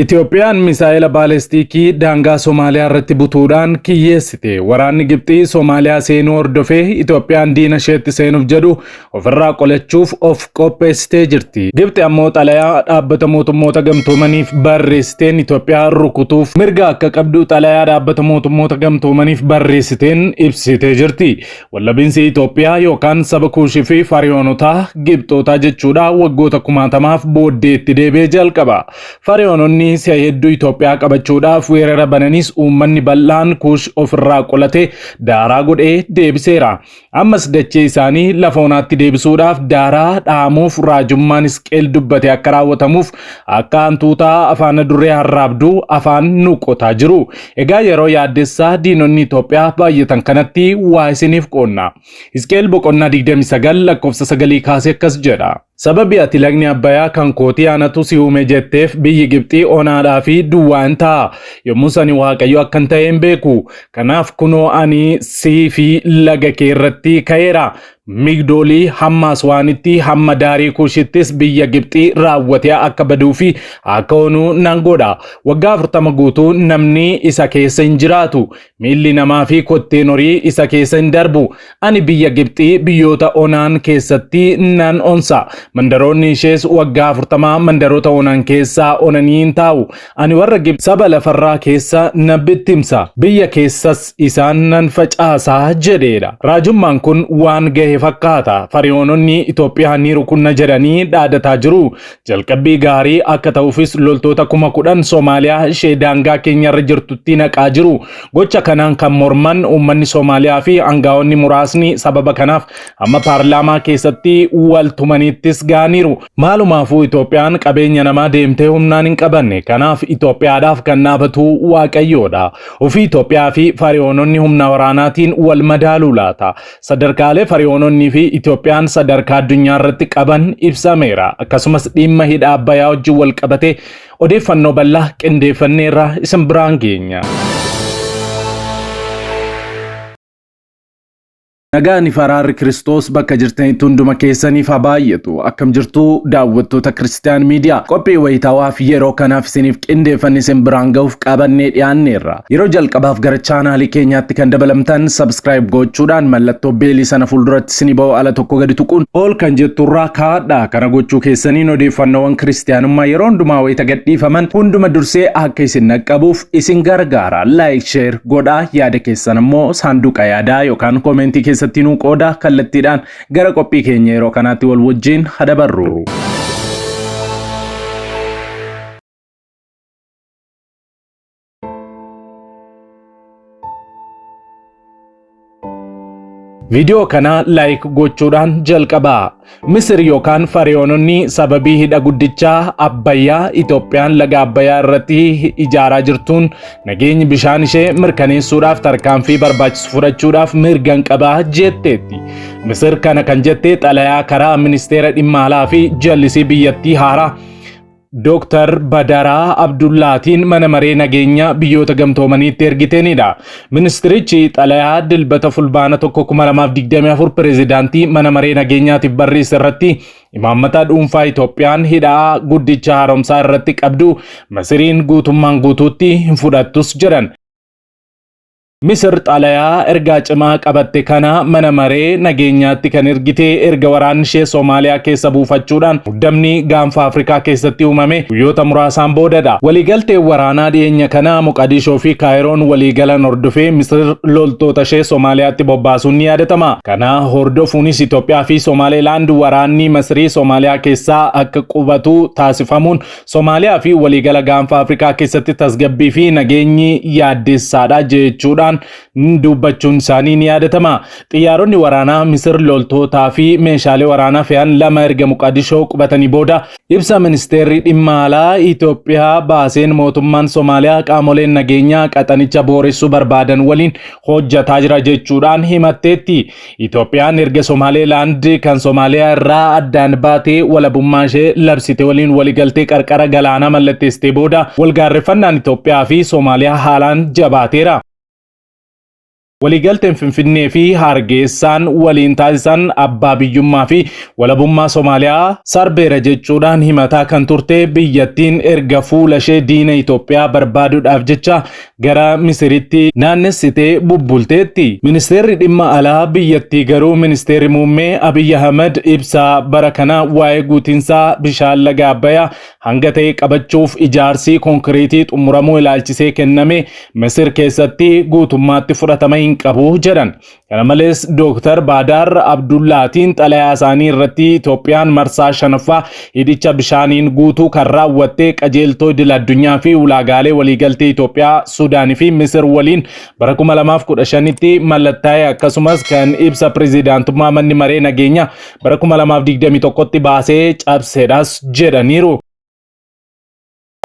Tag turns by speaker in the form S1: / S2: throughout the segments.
S1: Itoophiyaan misaa'ila baalistikii daangaa Somaaliyaa irratti butuudhaan kiyyeessite. Waraanni Gibxii Somaaliyaa seenuu hordofee Itoophiyaan diina isheetti seenuuf jedhu ofirraa qolachuuf of qopheessitee jirti. Gibxi ammoo xalayaa dhaabbata mootummoota gamtoomaniif barreessiteen Itoophiyaa rukutuuf mirga akka qabdu xalayaa dhaabbata mootummoota gamtoomaniif barreessiteen ibsitee jirti. Wallabinsi Itoophiyaa yookaan saba Kuushii fi Fariyoonotaa Gibxootaa jechuudha waggoota kumaatamaaf booddeetti deebi'ee jalqaba. Fariyoononni si'a hedduu Itoophiyaa qabachuudhaaf weerara bananis uummanni bal'aan Kuush ofirraa qolatee daaraa godhee deebiseera. Ammas dachee isaanii lafa onaatti deebisuudhaaf daaraa dhaamuuf raajummaan Hisqeel dubbate akka raawwatamuuf akka hantuutaa afaan duree harraabduu afaan nuqotaa jiru. Egaa yeroo yaaddessaa diinonni Itoophiyaa baay'atan kanatti waa isiniif qoonna. Hisqeel boqonnaa 29 lakkoofsa 9 kaasee akkas jedha. Sababi ati lagni Abbayyaa kan kootii anatu si uume jetteef biyyi Gibxii onaadhaa fi duwwaan ta'a. Yommuu sani Waaqayyo akkan ta'e hin beeku. Kanaaf kunoo ani sii fi laga kee irratti ka'eera. Migdoolii hamma Aswaanitti hamma daarii Kuushittis biyya Gibxii raawwatee akka baduu fi akka onuu nan godha. Waggaa 40 guutuu namni isa keessa hin jiraatu. Miilli namaa fi kotteen horii isa keessa hin darbu. Ani biyya Gibxii biyyoota onaan keessatti nan onsa. Mandaroonni ishees waggaa 40 mandaroota onaan keessaa onanii hin taa'u. Ani warra Gibxi saba lafarraa keessa nan bittimsa. Biyya keessas isaan nan facaasaa jedheedha. Raajummaan kun waan gahe fakkaata. Fariyoononni Itoophiyaa ni rukunna jedhanii dhaadataa jiru. Jalqabbii gaarii akka ta'uufis loltoota 10,000 Soomaaliyaa ishee daangaa keenyarra jirtutti naqaa jiru. Gocha kanaan kan morman uummanni Soomaaliyaa fi aangaa'onni muraasni sababa kanaaf amma paarlaamaa keessatti wal tumanittis gaaniiru. Maalumaafuu Itoophiyaan qabeenya namaa deemtee humnaan hin qabanne. Kanaaf Itoophiyaadhaaf kan dhaabatu Waaqayyoodha. Ofii Itoophiyaa fi Fariyoononni humna waraanaatiin wal madaaluu laata. Sadarkaalee Fariyoononni fi Itoophiyaan sadarkaa addunyaa irratti qaban ibsameera. Akkasumas dhimma hidha Abbayyaa wajjin wal qabatee odeeffannoo bal'aa qindeeffanneerra isin biraan geenya. Nagaan faraarri Kiristoos bakka jirtanitti hunduma keessaniif haa baay'atu. Akkam jirtu daawwattoota Kiristiyaan Miidiyaa. Qophii wayitaawwaaf yeroo kanaaf isiniif qindeeffanne isin biraan ga'uuf qabannee dhiyaanneerra. Yeroo jalqabaaf gara chaanaalii keenyaatti kan dabalamtan subscribe gochuudhaan mallattoo beelii sana fuulduratti isinii ba'u ala tokko gadi tuquun ol kan jetturraa kaadha. Kana gochuu keessaniin odeeffannoowwan Kiristiyaanummaa yeroo hundumaa wayita gadhiifaman hunduma dursee akka isin naqqabuuf isin gargaara. Like, share godhaa. Yaada keessan immoo saanduqa yaadaa yookaan koomentii keessatti nu qooda kallattiidhaan gara qophii keenya yeroo kanaatti wal wajjin hadabarru. Video kana like gochuudhaan jalqabaa. Misir yookaan Fariyoononni sababii hidha guddichaa Abbayyaa Itoophiyaan laga Abbayyaa irratti ijaaraa jirtuun nageenyi bishaan ishee mirkaneessuudhaaf tarkaanfii barbaachisu fudhachuudhaaf mirgan qabaa jetteetti. Misir kana kan jette xalayaa karaa ministeera dhimma alaa fi jallisii biyyattii haaraa Dr. Badaraa Abdullaatiin mana maree nageenya biyyoota gamtoomaniitti ergiteenidha. Ministirichi xalayaa dilbata fulbaana 2024 pireezidaantii mana maree nageenyaatiif barreesse irratti imaammata dhuunfaa Itoophiyaan hidha guddicha haaromsaa irratti qabdu Masiriin guutummaan guutuutti hin fudhattus jedhan. Misir xalayaa ergaa cimaa qabatte kana mana maree nageenyaatti kan ergite erga waraanni ishee Soomaaliyaa keessa buufachuudhaan muddamni gaanfa Afrikaa keessatti uumame guyyoota muraasaan boodadha. Waliigaltee waraanaa dhiyeenya kana Moqadishoo fi Kaayiroon waliigalan hordofee Misir loltoota ishee Soomaaliyaatti bobbaasuun ni yaadatama. Kana hordofuunis Itoophiyaa fi Somaalilaand waraanni Masirii Soomaaliyaa keessaa akka qubatu taasifamuun Soomaaliyaa fi waliigala gaanfa Afrikaa keessatti tasgabbii fi nageenyi yaaddessaadha jechuudha. Dubbachuun isaanii ni yaadatama. Xiyyaaronni waraanaa Misir loltootaa fi meeshaalee waraanaa fe'an lama erga Moqadishoo qubatanii booda ibsa ministeerri dhimma alaa Itoophiyaa baaseen mootummaan Soomaaliyaa qaamoleen nageenyaa qaxanicha booressuu barbaadan waliin hojjetaa jira jechuudhaan himatteetti. Itoophiyaan erga Somaalilaand kan Soomaaliyaa irraa addaan baatee walabummaa ishee labsite waliin waliigaltee qarqara galaanaa mallatteessitee booda walgaarreffannaan Itoophiyaa fi Soomaaliyaa haalaan jabaateera. waliigalteen Finfinnee fi Hargeessaan waliin taasisan abbaa biyyummaa fi walabummaa Soomaaliyaa sarbeera jechuudhaan himataa kan turte biyyattiin erga fuula ishee diina Itoophiyaa barbaaduudhaaf jecha gara Misiritti naannessitee bubbulteetti. Ministeerri dhimma alaa biyyattii garuu ministeerri muummee Abiy Ahmed ibsa bara kana waa'ee guutinsaa bishaan laga Abbayyaa hanga ta'e qabachuuf ijaarsi konkiriitii xumuramuu ilaalchisee kenname Misir keessatti guutummaatti fudhatama hin qabu jedhan. Kana malees Dr. Baadar Abdullaatiin xalayaa isaanii irratti Itoophiyaan marsaa shanaffaa hidhicha bishaaniin guutuu kan raawwatte qajeeltoo idil addunyaa fi ulaagaalee waliigaltee Itoophiyaa, Suudaanii fi Misir waliin bara 2015tti mallattaa'e akkasumas kan ibsa pirezidaantummaa manni maree nageenya bara 2021tti baasee cabseedhas jedhaniiru.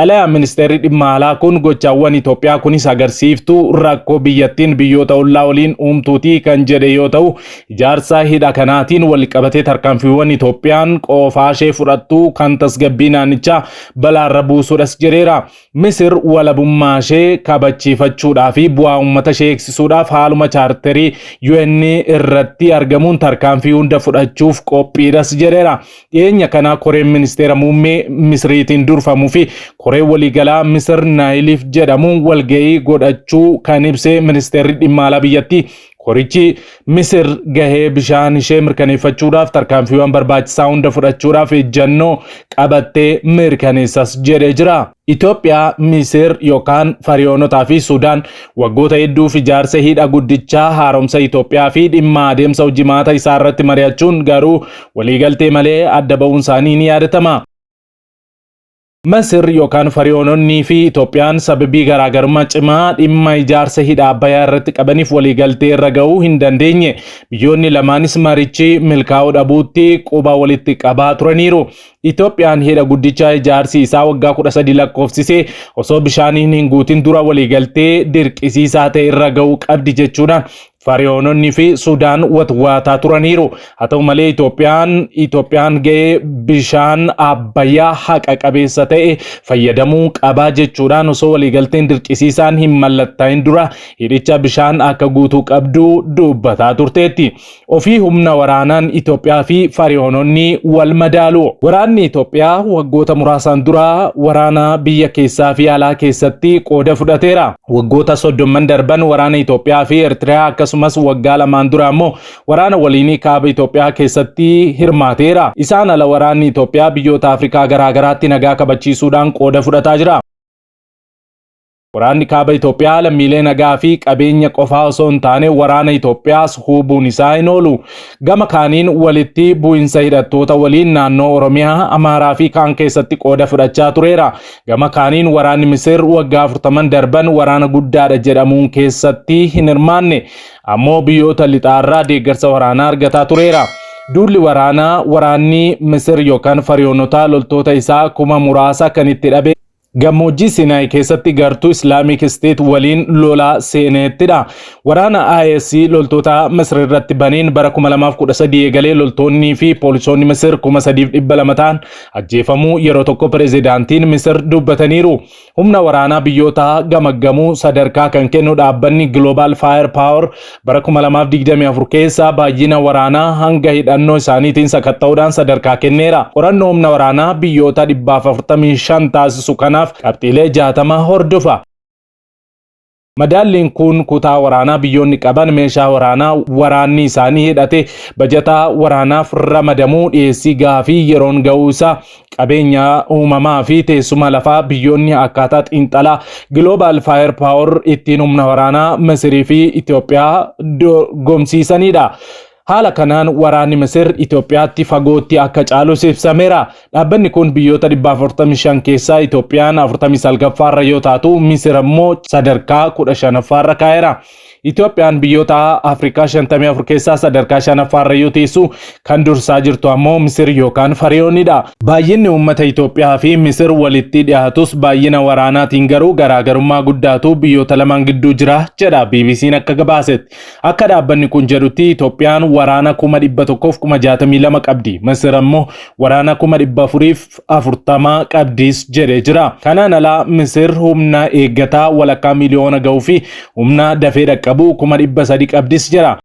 S1: Xalayaa ministeerri dhimma alaa kun gochaawwan Itoophiyaa kunis agarsiiftuu rakkoo biyyattiin biyyoota ollaa waliin uumtuutii kan jedhe yoo ta'u, ijaarsa hidha kanaatiin walqabatee tarkaanfiiwwan Itoophiyaan qofaa ishee fudhattu kan tasgabbii naannichaa balaarra buusuudhas jedheera. Misir walabummaa ishee kabachiifachuudhaa fi bu'aa uummata ishee eegsisuudhaaf haaluma chaarterii UN irratti argamuun tarkaanfii hunda fudhachuuf qophiidhas jedheera. Dhiyeenya kana koreen ministeera muummee Misiriitiin durfamuu fi koree waliigalaa Misir Naayiliif jedhamuun walgahii godhachuu kan ibse ministeerri dhimma alaa biyyattii. Korichi Misir gahee bishaan ishee mirkaneeffachuudhaaf tarkaanfiiwwan barbaachisaa hunda fudhachuudhaaf ejjennoo qabattee mirkaneessas jedhee jira. Itoophiyaa, Misir yookaan Fariyoonotaa fi Sudaan waggoota hedduuf ijaarsa hidha guddichaa haaromsa Itoophiyaa fi dhimma adeemsa hojimaata isaa irratti mari'achuun garuu waliigaltee malee adda ba'uun isaanii ni yaadatama. Misir yookaan Fariyoononni fi Itoophiyaan sababii garaagarummaa cimaa dhimma ijaarsa hidha Abbayyaa irratti qabaniif waliigaltee irra ga'uu hin dandeenye. Biyyoonni lamaanis marichi milkaa'uu dhabuutti quba walitti qabaa turaniiru. Itoophiyaan hidha guddichaa ijaarsi isaa waggaa 13 lakkoofsisee osoo bishaaniin hin guutin dura waliigaltee dirqisiisaa ta'e irra ga'uu qabdi jechuudhaan Fariyoononni fi Sudaan watwaataa turaniiru. Haa ta'u malee Itoophiyaan ga'ee bishaan Abbayyaa haqa qabeessa ta'e fayyadamuu qabaa jechuudhaan osoo waliigalteen dirqisiisaan hin mallattaa'in dura hidhicha bishaan akka guutuu qabdu dubbataa turteetti. Ofii humna waraanaan Itoophiyaa fi Fariyoononni wal madaalu. Waraanni Itoophiyaa waggoota muraasaan dura waraana biyya keessaa fi alaa keessatti qooda fudhateera. Waggoota 30 darban waraana Itoophiyaa fi Eertiriyaa akkasumas waggaa lamaan dura ammoo waraana waliinii kaaba Itoophiyaa keessatti hirmaateera. Isaan ala waraanni Itoophiyaa biyyoota Afrikaa garaagaraatti nagaa kabachiisuudhaan qooda fudhataa jira. Waraanni kaaba Itoophiyaa lammiilee nagaa fi qabeenya qofaa osoo hin taane waraana Itoophiyaas hubuun isaa hin oolu. Gama kaaniin walitti bu'insa hidhattoota waliin naannoo Oromiyaa, Amaaraa fi kaan keessatti qooda fudhachaa tureera. Gama kaaniin waraanni Misir waggaa 40 darban waraana guddaadha jedhamuun keessatti hin hirmaanne. Ammoo biyyoota lixaarraa deeggarsa waraanaa argataa tureera. Duulli waraanni Misir yookaan Fariyoonotaa loltoota isaa kuma muraasa kan itti dhabe gammoojjii Sinaayi keessatti gartuu Islaamic State waliin lolaa seeneettidha. Waraana IS loltoota Misir irratti baniin bara 2013 eegalee loltoonni fi poolisoonni Misir 3,200 ta'an ajjeefamuu yeroo tokko pirezidaantiin Misir dubbataniiru. Humna waraanaa biyyoota gamaggamuu sadarkaa kan kennu dhaabbanni Global Firepower bara 2024 keessa baay'ina waraanaa hanga hidhannoo isaaniitiin sakatta'uudhaan sadarkaa kenneera. Qorannoo humna waraanaa biyyoota 145 taasisu kanaaf qabxiilee 60 hordofa. Madaalliin kun kutaa waraanaa biyyoonni qaban meeshaa waraanaa waraanni isaanii hidhate bajataa waraanaaf ramadamuu dhiyeessii gaafii yeroon ga'uu isaa qabeenya uumamaa fi teessuma lafaa biyyoonni akkaataa xiinxalaa Global Firepower ittiin humna waraanaa Misirii fi Itoophiyaa dorgomsiisanidha. Haala kanaan waraanni Misir Itoophiyaatti fagootti akka caalu ibsameera. Dhaabbanni kun biyyoota 145 keessaa Itoophiyaan 49ffaarra yoo taatu Misir immoo sadarkaa 15ffaarra kaa'eera. Itoophiyaan biyyoota Afrikaa 54 keessaa sadarkaa 5ffaarra yoo teessu kan dursaa jirtu ammoo Misir yookaan Fariyoonidha. Baay'inni uummata Itoophiyaa fi Misir walitti dhiyaatus baay'ina waraanaatiin garuu garaagarummaa guddaatu biyyoota lamaan gidduu jira jedha BBC'n akka gabaasetti. Akka dhaabbanni kun jedhutti Itoophiyaan waraana 1,162 qabdi. Misir ammoo waraana 440 qabdis jedhee jira. Kanaan alaa Misir humna eeggataa walakkaa miliyoona ga'uu fi humna dafee dhaqqabu qabu 300 qabdis jira.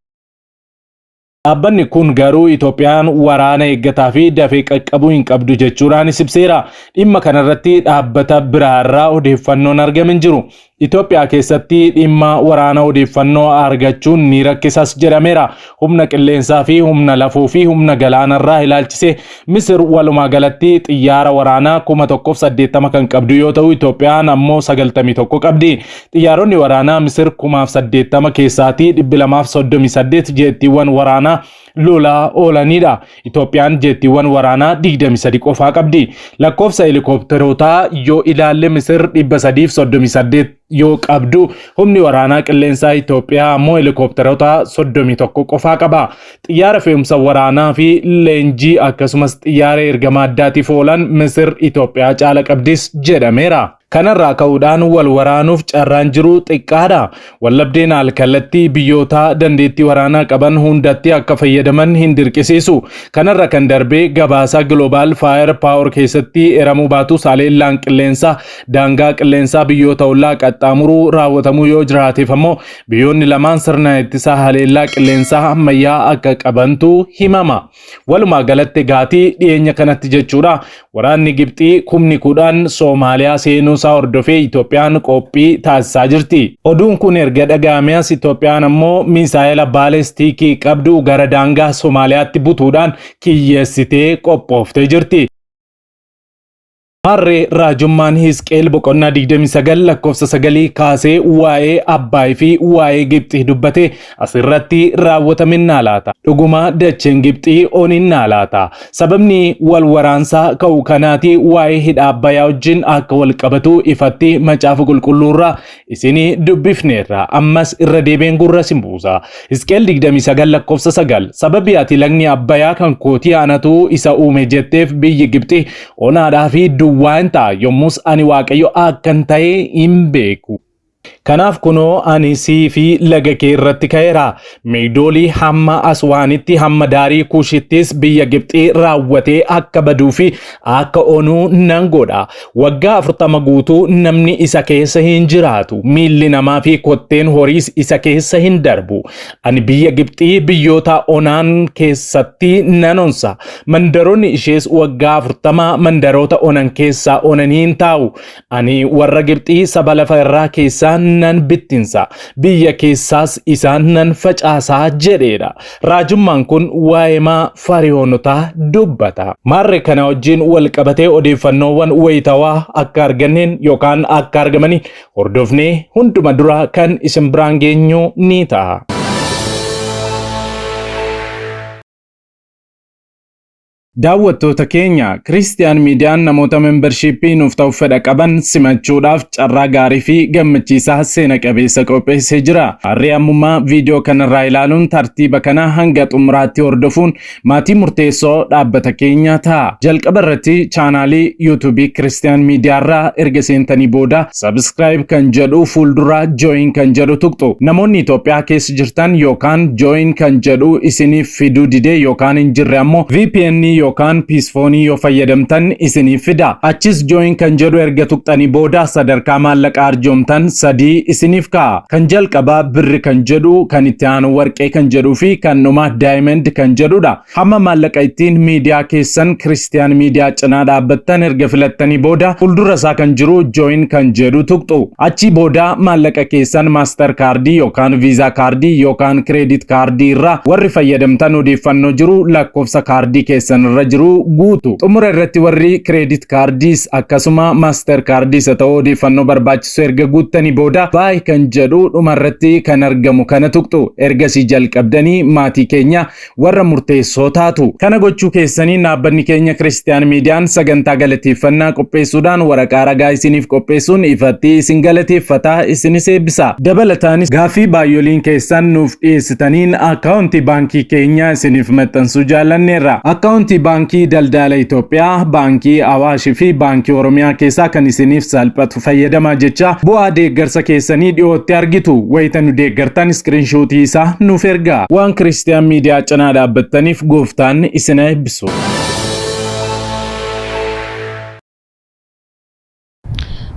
S1: Dhaabbanni kun garuu Itoophiyaan waraana eeggataa fi dafee qaqqabuu hin qabdu jechuudhaan ibseera. Dhimma kanarratti dhaabbata biraarraa odeeffannoon argamin jiru. Itoophiyaa keessatti dhimma waraana odeeffannoo argachuun ni rakkisas jedhameera. Humna qilleensaa fi humna lafoo fi humna galaanarraa ilaalchise Misir walumaa galatti xiyyaara waraanaa 1080 kan qabdu yoo ta'u Itoophiyaan ammoo 91 qabdi. Xiyyaaronni waraanaa Misir 1080 keessaatii 238 jeettiiwwan waraanaa lolaa oolanidha. Itoophiyaan jeettiiwwan waraanaa 23 qofaa qabdi. Lakkoofsa helikoophterootaa yoo ilaalle Misir 338 yoo qabdu humni waraanaa qilleensaa Itoophiyaa ammoo helikoophterota 31 qofaa qaba. Xiyyaara fe'umsa waraanaa fi leenjii akkasumas xiyyaara ergama addaatiif oolan Misir Itoophiyaa caala qabdis jedhameera. Kanarraa ka'uudhaan wal waraanuuf carraan jiru xiqqaadha. Wallabdeen alkalatti biyyoota dandeettii waraanaa qaban hundatti akka fayyadaman hin dirqisiisu. Kanarra kan darbee gabaasa Global Fire Power keessatti eramuu baatu haleellaan qilleensaa daangaa qilleensaa biyyoota ollaa qaxxaamuruu raawwatamuu yoo jiraateef ammoo biyyoonni lamaan sirna ittisa haleellaa qilleensaa ammayyaa akka qabantu himama. Walumaa galatti gaatii dhiyeenya kanatti jechuudha. Waraanni Gibxii 10,000 Soomaaliyaa seenuu isaa hordofee Itoophiyaan qophii taasisaa jirti. Oduun kun erga dhaga'amees Itoophiyaan ammoo misaayila baalistiikii qabdu gara daangaa Soomaaliyaatti butuudhaan kiyyeessitee qophooftee jirti. Harree raajummaan Hisqeel boqonnaa 29 lakkoofsa 9 kaasee waa'ee Abbaay fi waa'ee Gibxii dubbate asirratti raawwataminaa laata. Dhuguma dacheen Gibxii oninnaa laata. Sababni wal waraansaa ka'u kanaati waa'ee hidha Abbayyaa wajjin akka wal qabatu ifatti macaafa qulqulluurraa isinii dubbifneerra. Ammas irra deebeen gurra simbuusa. Hisqeel 29 lakkoofsa 9 sababii ati lagni Abbayyaa kan kootii anatu isa uume jetteef biyyi Gibxii onaadhaa fi waan ta'a yommus ani Waaqayyo akkan ta'e hin beeku. Kanaaf kunoo ani sii fi laga kee irratti ka'eera. Migdoolii hamma Aswaanitti hamma daarii Kushittis biyya Gibxii raawwatee akka baduu fi akka onuu nan godha. Waggaa 40 guutuu namni isa keessa hin jiraatu. Miilli namaa fi kotteen horiis isa keessa hin darbu. Ani biyya Gibxii biyyoota onaan keessatti nan onsa. Mandaroonni ishees waggaa 40 mandaroota onan keessaa onanii hin taa'u. Ani warra Gibxii saba lafa irraa keessaa nan bittinsa biyya keessaas isaan nan facaasaa jedheedha. Raajummaan kun waa'ee Fari'oonotaa dubbata. Maarree kana wajjin wal qabatee odeeffannoowwan wayitawaa akka arganneen yookaan akka argamanii hordofnee hunduma dura kan isin biraan geenyu ni ta'a. Daawwattoota keenya Kiristiyaan Miidiyaan namoota membershipii nuuf ta'u fedha qaban simachuudhaaf carraa gaarii fi gammachiisaa seena qabeessa qopheessee jira. Harree ammummaa viidiyoo kanarraa ilaaluun tartiiba kana hanga xumuraatti hordofuun maatii murteessoo dhaabbata keenya ta'a. Jalqaba irratti chaanaalii YouTube Kiristiyaan Miidiyaarraa erga seentanii booda subscribe kan jedhu fuuldura join kan jedhu tuqxu. Namoonni Itoophiyaa keessa jirtan yookaan join kan jedhu isiniif fiduu didee yookaan hin jirre ammoo VPN yookaan piisfoonii yoo fayyadamtan isiniif fida. Achis join kan jedhu erga tuqxanii booda sadarkaa maallaqa arjoomtan 3 isiniif ka'a. Kan jalqabaa birri kan jedhu, kan itti aanu warqee kan jedhuu fi kan dhumaa diamond kan jedhudha. Hamma maallaqa ittiin miidiyaa keessan Kiristiyaan Miidiyaa cinaa dhaabbattan erga filattanii booda fuuldura isaa kan jiru join kan jedhu tuqxu. Achi booda maallaqa keessan maaster kaardii yookaan viizaa kaardii yookaan kireedit kaardii irraa warri fayyadamtan odeeffannoo jiru lakkoofsa kaardii keessan irra jiru guutu. Xumura irratti warri kireedit kaardiis akkasuma maaster kaardiis ta'uu odeeffannoo barbaachisu erga guuttanii booda baay kan jedhu dhuma irratti kan argamu kana tuqxu. Ergasii jalqabdanii maatii keenya warra murteessoo taatu. Kana gochuu keessanii dhaabbanni keenya Kiristiyaan Miidiyaan sagantaa galateeffannaa qopheessuudhaan waraqaa ragaa isiniif qopheessuun ifatti isin galateeffataa isinis eebbisa. Dabalataanis gaaffii baay'ooliin keessan nuuf dhiyeessitaniin akkaawuntii baankii keenya isiniif maxxansuu jaallanneerra. Akkaawuntii baankii daldala Itoophiyaa, baankii Awaash fi baankii Oromiyaa keessaa kan isiniif salphatu fayyadamaa jecha bu'aa deeggarsa keessanii dhiyootti argitu. Wayita nu deeggartan iskiriinshotii isaa nuuf ergaa. Waan Kiristiyaan Miidiyaa cinaa dhaabbattaniif gooftaan isin eebbisu.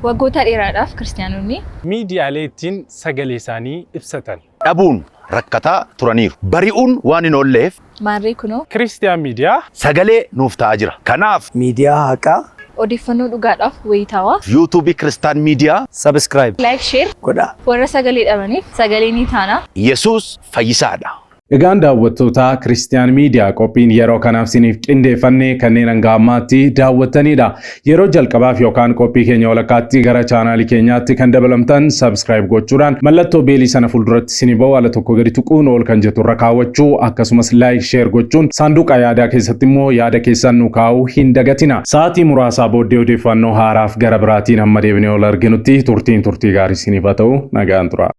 S2: Waggoota dheeraadhaaf Kiristiyaanonni
S1: miidiyaalee ittiin sagalee isaanii ibsatan
S2: dhabuun rakkataa turaniiru. Bari'uun waan hin oolleef
S3: Maarree kunoo
S1: Kiristiyaan Miidiyaa
S2: sagalee nuuf ta'aa jira. Kanaaf
S4: miidiyaa haqaa
S3: odeeffannoo dhugaadhaaf wayitaawaa
S2: YouTube Kiristaan Miidiyaa
S4: subscribe
S3: like share
S4: godhaa.
S3: warra sagalee dhabaniif sagalee ni taana.
S2: Yesuus fayyisaadha.
S1: Egaan daawwattoota Kiristiyaan Miidiyaa qophiin yeroo kanaaf siniif qindeeffannee kanneen hanga ammaatti daawwattanidha. Yeroo jalqabaaf yookaan qophii keenya walakkaatti gara chaanaalii keenyaatti kan dabalamtan subscribe gochuudhaan mallattoo beelii sana fuulduratti sinii ba'u ala tokko gadi tuquun ol kan jettu irra kaawwachuu akkasumas like share gochuun saanduqa yaadaa keessatti immoo yaada keessan nu kaa'uu hin dagatina. Sa'aatii muraasaa booddee odeeffannoo haaraaf gara biraatiin hamma deebinee ol arginutti turtii gaarii siniif haa ta'u nagaan tura.